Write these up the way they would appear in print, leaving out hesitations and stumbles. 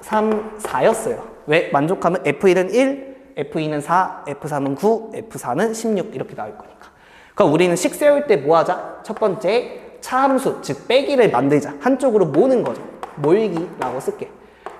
3, 4였어요. 왜? 만족하면 F1은 1, F2는 4, F3은 9, F4는 16 이렇게 나올 거니까. 그럼 우리는 식 세울 때 뭐 하자? 첫 번째 차함수, 즉 빼기를 만들자. 한쪽으로 모는 거죠. 몰기라고 쓸게.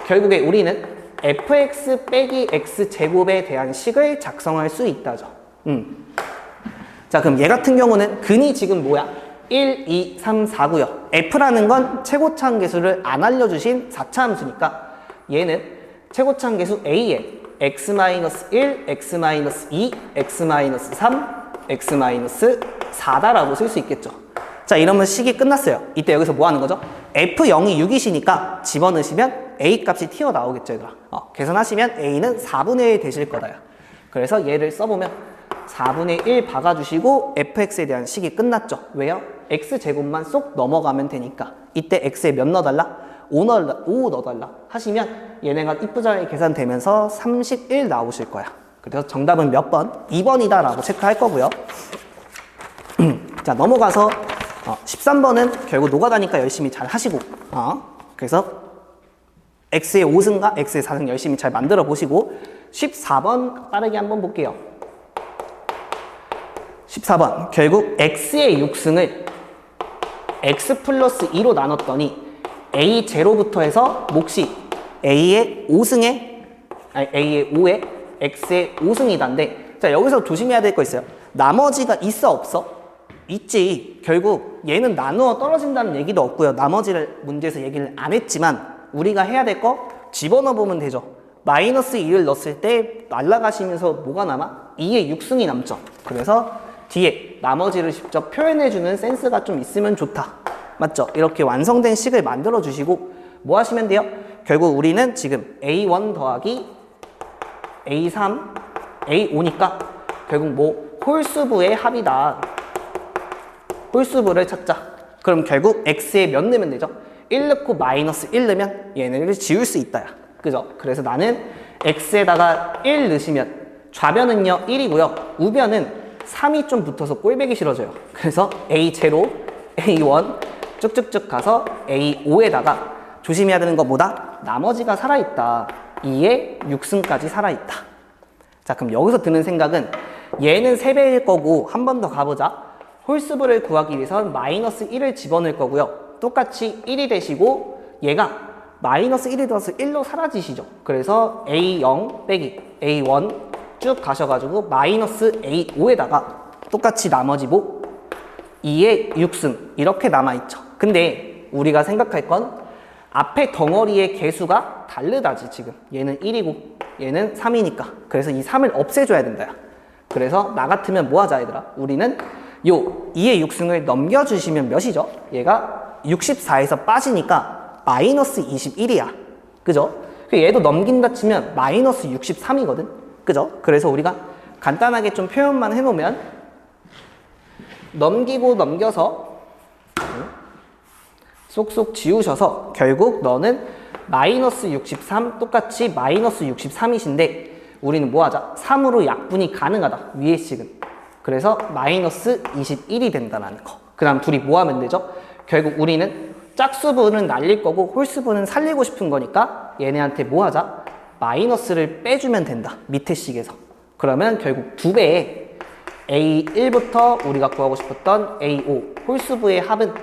결국에 우리는 fx 빼기 x제곱에 대한 식을 작성할 수 있다죠. 자, 그럼 얘 같은 경우는 근이 지금 뭐야? 1, 2, 3, 4고요. f라는 건 최고차함계수를 안 알려주신 4차 함수니까 얘는 최고차함계수 a에 x-1, x-2, x-3, x-4다라고 쓸 수 있겠죠. 자, 이러면 식이 끝났어요. 이때 여기서 뭐 하는 거죠? f0이 6이시니까 집어넣으시면 a 값이 튀어나오겠죠, 얘들아. 계산하시면 a는 4분의 1 되실 거다. 그래서 얘를 써보면 4분의 1 박아주시고 fx에 대한 식이 끝났죠. 왜요? x제곱만 쏙 넘어가면 되니까. 이때 x에 몇 넣어달라? 5 넣어달라 하시면 얘네가 이쁘장하게 계산되면서 31 나오실 거야. 그래서 정답은 몇 번? 2번이다 라고 체크할 거고요. 자, 넘어가서 13번은 결국 노가다니까 열심히 잘 하시고, 그래서 x의 5승과 x의 4승 열심히 잘 만들어 보시고, 14번 빠르게 한번 볼게요. 14번 결국 x의 6승을 x 플러스 2로 나눴더니 a 제로부터 해서 몫이 a의 5승에 a의 5에 x의 5승이다인데, 자, 여기서 조심해야 될 거 있어요. 나머지가 있어 없어? 있지. 결국 얘는 나누어 떨어진다는 얘기도 없고요. 나머지를 문제에서 얘기를 안 했지만 우리가 해야 될 거 집어넣어 보면 되죠. 마이너스 2를 넣었을 때 날아가시면서 뭐가 남아? 2의 6승이 남죠. 그래서 뒤에 나머지를 직접 표현해주는 센스가 좀 있으면 좋다. 맞죠? 이렇게 완성된 식을 만들어 주시고 뭐 하시면 돼요? 결국 우리는 지금 A1 더하기 A3, A5니까 결국 뭐 홀수부의 합이다. 홀수부를 찾자. 그럼 결국 x에 몇 넣으면 되죠? 1 넣고 마이너스 1 넣으면 얘네를 지울 수 있다. 그죠? 그래서 나는 x에다가 1 넣으시면 좌변은요 1이고요. 우변은 3이 좀 붙어서 꼴배기 싫어져요. 그래서 A0, A1 쭉쭉쭉 가서 A5에다가 조심해야 되는 것보다 나머지가 살아있다. 2에 6승까지 살아있다. 자, 그럼 여기서 드는 생각은 얘는 3배일 거고 한 번 더 가보자. 홀수부를 구하기 위해선 마이너스 1을 집어넣을 거고요. 똑같이 1이 되시고 얘가 마이너스 1이 들어서 1로 사라지시죠. 그래서 A0 빼기 A1 쭉 가셔가지고 마이너스 A5에다가 똑같이 나머지 뭐 2의 6승 이렇게 남아있죠. 근데 우리가 생각할 건 앞에 덩어리의 개수가 다르다지. 지금 얘는 1이고 얘는 3이니까 그래서 이 3을 없애줘야 된다. 그래서 나 같으면 뭐 하자 얘들아? 우리는 요 2의 6승을 넘겨주시면 몇이죠? 얘가 64에서 빠지니까 마이너스 21이야. 그죠? 얘도 넘긴다 치면 마이너스 63이거든. 그죠? 그래서 우리가 간단하게 좀 표현만 해놓으면 넘기고 넘겨서 쏙쏙 지우셔서 결국 너는 마이너스 63 똑같이 마이너스 63이신데 우리는 뭐 하자? 3으로 약분이 가능하다. 위의 식은. 그래서 마이너스 21이 된다는 거. 그 다음 둘이 뭐 하면 되죠? 결국 우리는 짝수분은 날릴 거고 홀수분은 살리고 싶은 거니까 얘네한테 뭐 하자? 마이너스를 빼주면 된다. 밑에 식에서. 그러면 결국 2배의 A1부터 우리가 구하고 싶었던 A5 홀수부의 합은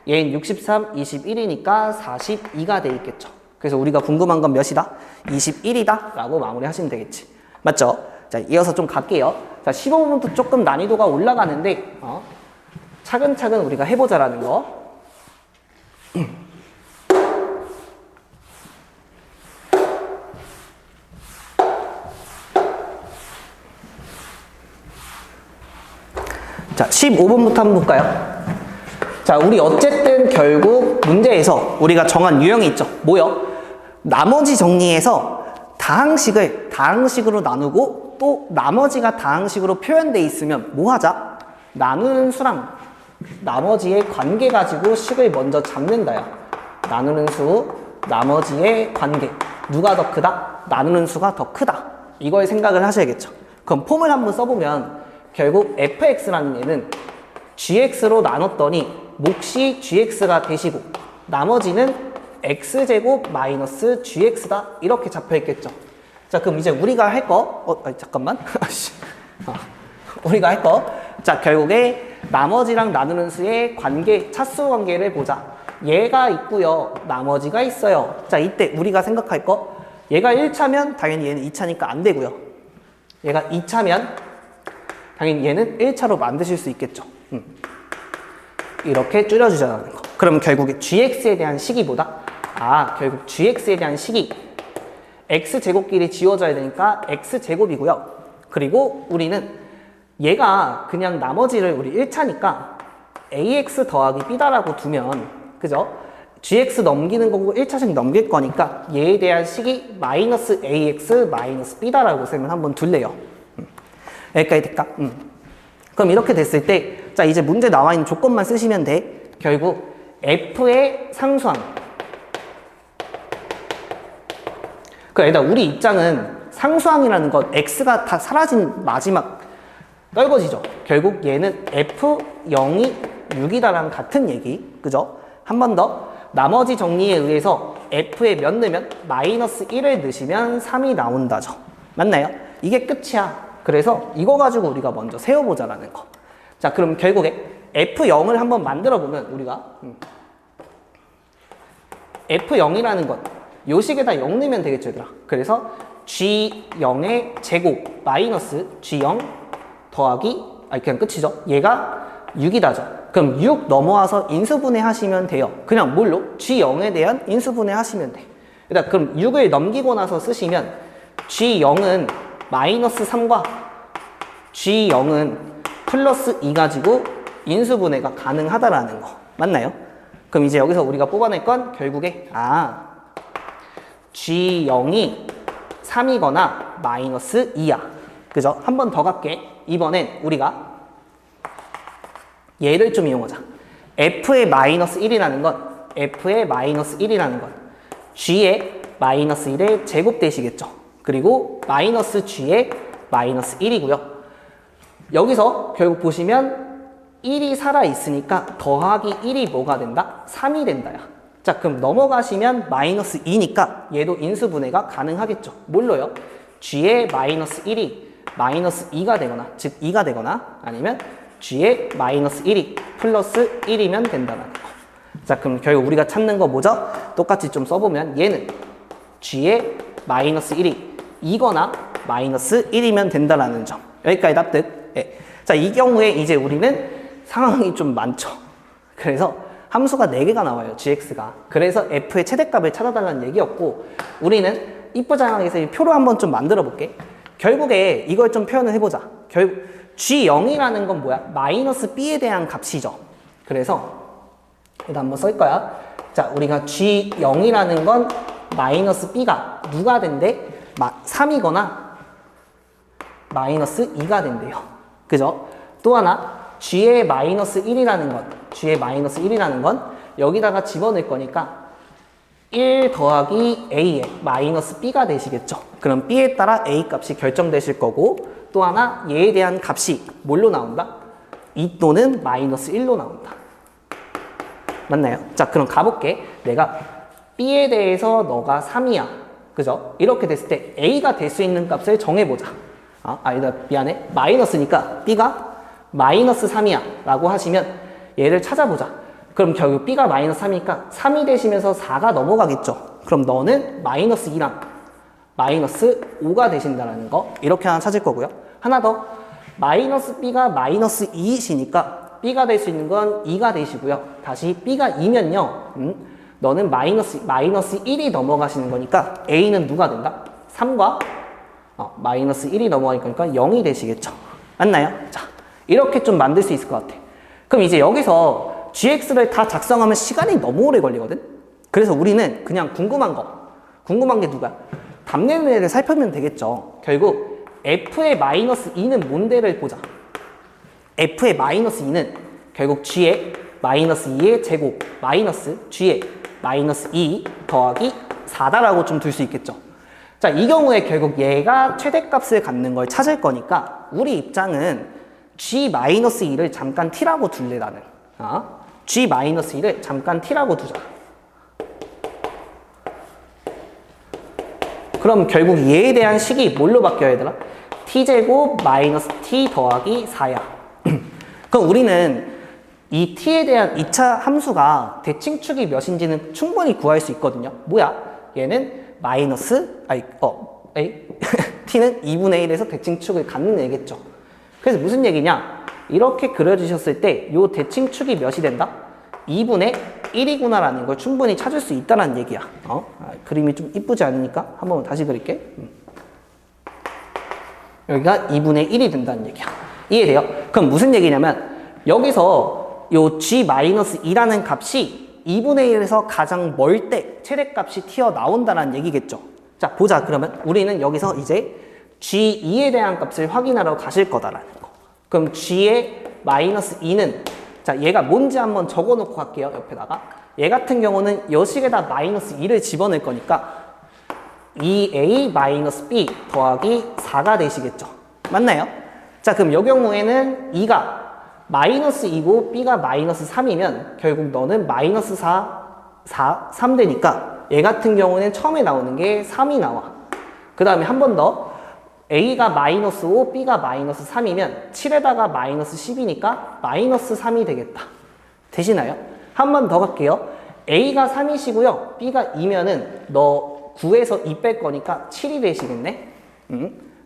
얘는 63, 21이니까 42가 돼 있겠죠. 그래서 우리가 궁금한 건 몇이다? 21이다 라고 마무리 하시면 되겠지. 맞죠? 자, 이어서 좀 갈게요. 자, 15번부터 조금 난이도가 올라가는데 차근차근 우리가 해보자라는 거. 자, 15번부터 한번 볼까요? 자, 우리 어쨌든 결국 문제에서 우리가 정한 유형이 있죠. 뭐요? 나머지 정리해서 다항식으로 나누고 또 나머지가 다항식으로 표현돼 있으면 뭐 하자? 나누는 수랑 나머지의 관계 가지고 식을 먼저 잡는다요. 나누는 수, 나머지의 관계. 누가 더 크다? 나누는 수가 더 크다. 이걸 생각을 하셔야겠죠. 그럼 폼을 한번 써보면 결국 fx라는 얘는 gx로 나눴더니 몫이 gx가 되시고 나머지는 x제곱 마이너스 gx다 이렇게 잡혀있겠죠. 자, 그럼 이제 우리가 할 거, 잠깐만. 우리가 할 거. 자, 결국에 나머지랑 나누는 수의 관계, 차수 관계를 보자. 얘가 있고요. 나머지가 있어요. 자, 이때 우리가 생각할 거. 얘가 1차면 당연히 얘는 2차니까 안 되고요. 얘가 2차면 당연히 얘는 1차로 만드실 수 있겠죠. 이렇게 줄여주자는 거. 그럼 결국에 gx에 대한 식이 뭐다? 결국 gx에 대한 식이 x제곱끼리 지워져야 되니까 x제곱이고요. 그리고 우리는 얘가 그냥 나머지를 우리 1차니까 ax 더하기 b다라고 두면, 그죠? gx 넘기는 거고 1차씩 넘길 거니까 얘에 대한 식이 마이너스 ax 마이너스 b다라고 쌤은 한번 둘래요. 여기까지 될까? 그럼 이렇게 됐을 때, 자, 이제 문제 나와 있는 조건만 쓰시면 돼. 결국 f의 상수항. 일단 우리 입장은 상수항이라는 건 x가 다 사라진 마지막 떨거지죠. 결국 얘는 f0이 6이다라는 같은 얘기. 그죠? 한 번 더. 나머지 정리에 의해서 f에 몇 넣으면 마이너스 1을 넣으시면 3이 나온다죠. 맞나요? 이게 끝이야. 그래서 이거 가지고 우리가 먼저 세워보자라는 거. 자, 그럼 결국에 f0을 한번 만들어 보면 우리가 f0이라는 건 요 식에다 0 넣으면 되겠죠, 얘들아. 그래서 g0의 제곱 마이너스 g0 더하기, 그냥 끝이죠. 얘가 6이다죠. 그럼 6 넘어와서 인수분해 하시면 돼요. 그냥 뭘로? g0에 대한 인수분해 하시면 돼. 일단 그럼 6을 넘기고 나서 쓰시면 g0은 마이너스 3과 g0은 플러스 2 가지고 인수분해가 가능하다라는 거. 맞나요? 그럼 이제 여기서 우리가 뽑아낼 건 결국에 g0이 3이거나 마이너스 2야. 그죠? 한 번 더 갈게. 이번엔 우리가 얘를 좀 이용하자. f의 마이너스 1이라는 건 g의 마이너스 1의 제곱 되시겠죠. 그리고 마이너스 g의 마이너스 1이고요. 여기서 결국 보시면 1이 살아있으니까 더하기 1이 뭐가 된다? 3이 된다야. 자, 그럼 넘어가시면 마이너스 2니까 얘도 인수분해가 가능하겠죠. 뭘로요? g의 마이너스 1이 마이너스 2가 되거나, 즉 2가 되거나, 아니면 g의 마이너스 1이 플러스 1이면 된다는 거. 자, 그럼 결국 우리가 찾는 거 뭐죠? 똑같이 좀 써보면 얘는 g의 마이너스 1이 2거나 마이너스 1이면 된다라는 점. 여기까지 납득. 예. 자, 이 경우에 이제 우리는 상황이 좀 많죠. 그래서 함수가 4개가 나와요, gx가. 그래서 f의 최대값을 찾아달라는 얘기였고, 우리는 이쁘장하게서 이 표로 한번 좀 만들어 볼게. 결국에 이걸 좀 표현을 해보자. 결국 g0이라는 건 뭐야? 마이너스 b에 대한 값이죠. 그래서 일단 한번 쓸 거야. 자, 우리가 g0이라는 건 마이너스 b가 누가 된대? 3이거나 마이너스 2가 된대요. 그죠? 또 하나 g의 마이너스 1이라는 건 여기다가 집어넣을 거니까 1 더하기 a의 마이너스 b가 되시겠죠. 그럼 b에 따라 a 값이 결정되실 거고, 또 하나 얘에 대한 값이 뭘로 나온다? 2 또는 마이너스 1로 나온다. 맞나요? 자, 그럼 가볼게. 내가 b에 대해서 너가 3이야. 그죠? 이렇게 됐을 때 a가 될 수 있는 값을 정해보자. 아니다, 미안해. 마이너스니까 b가 마이너스 3이야 라고 하시면 얘를 찾아보자. 그럼 결국 b가 마이너스 3이니까 3이 되시면서 4가 넘어가겠죠. 그럼 너는 마이너스 2랑 마이너스 5가 되신다는 거, 이렇게 하나 찾을 거고요. 하나 더, 마이너스 b가 마이너스 2이시니까 b가 될 수 있는 건 2가 되시고요. 다시 b가 2면요 너는 마이너스 1이 넘어가시는 거니까 a는 누가 된다? 3과 마이너스 1이 넘어갈 거니까 0이 되시겠죠. 맞나요? 자, 이렇게 좀 만들 수 있을 것 같아. 그럼 이제 여기서 gx를 다 작성하면 시간이 너무 오래 걸리거든? 그래서 우리는 그냥 궁금한 게 누가? 답내는 애를 살펴보면 되겠죠. 결국 f의 마이너스 2는 뭔데를 보자. f의 마이너스 2는 결국 g의 마이너스 2의 제곱 마이너스 g의 마이너스 2 더하기 4다라고 좀 둘 수 있겠죠. 자, 이 경우에 결국 얘가 최대값을 갖는 걸 찾을 거니까 우리 입장은 g-2를 잠깐 t라고 둘래. 나는 g-2를 잠깐 t라고 두자. 그럼 결국 얘에 대한 식이 뭘로 바뀌어야 되나? t제곱 마이너스 t 더하기 4야. 그럼 우리는 이 t에 대한 2차 함수가 대칭축이 몇인지는 충분히 구할 수 있거든요. 뭐야? 얘는 t는 2분의 1에서 대칭축을 갖는 얘기겠죠. 그래서 무슨 얘기냐? 이렇게 그려주셨을 때 이 대칭축이 몇이 된다? 2분의 1이구나라는 걸 충분히 찾을 수 있다는 얘기야. 그림이 좀 이쁘지 않으니까 한번 다시 그릴게. 여기가 2분의 1이 된다는 얘기야. 이해돼요? 그럼 무슨 얘기냐면 여기서 요 g-2라는 값이 2분의 1에서 가장 멀 때 최대값이 튀어나온다는 얘기겠죠. 자, 보자. 그러면 우리는 여기서 이제 g2에 대한 값을 확인하러 가실 거다라는 거. 그럼 g의 마이너스 2는 자, 얘가 뭔지 한번 적어 놓고 갈게요. 옆에다가. 얘 같은 경우는 여식에다 마이너스 2를 집어넣을 거니까 2a 마이너스 b 더하기 4가 되시겠죠. 맞나요? 자, 그럼 이 경우에는 2가 마이너스 2고 b가 마이너스 3이면 결국 너는 마이너스 3 되니까 얘 같은 경우는 처음에 나오는 게 3이 나와. 그 다음에 한 번 더 a가 마이너스 5, b가 마이너스 3이면 7에다가 마이너스 10이니까 마이너스 3이 되겠다. 되시나요? 한 번 더 갈게요. a가 3이시고요. b가 2면은 너 9에서 2 뺄 거니까 7이 되시겠네.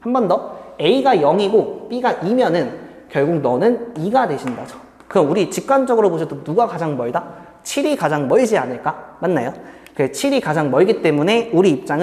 한 번 더. a가 0이고 b가 2면은 결국 너는 2가 되신다죠. 그럼 우리 직관적으로 보셔도 누가 가장 멀다? 7이 가장 멀지 않을까? 맞나요? 7이 가장 멀기 때문에 우리 입장은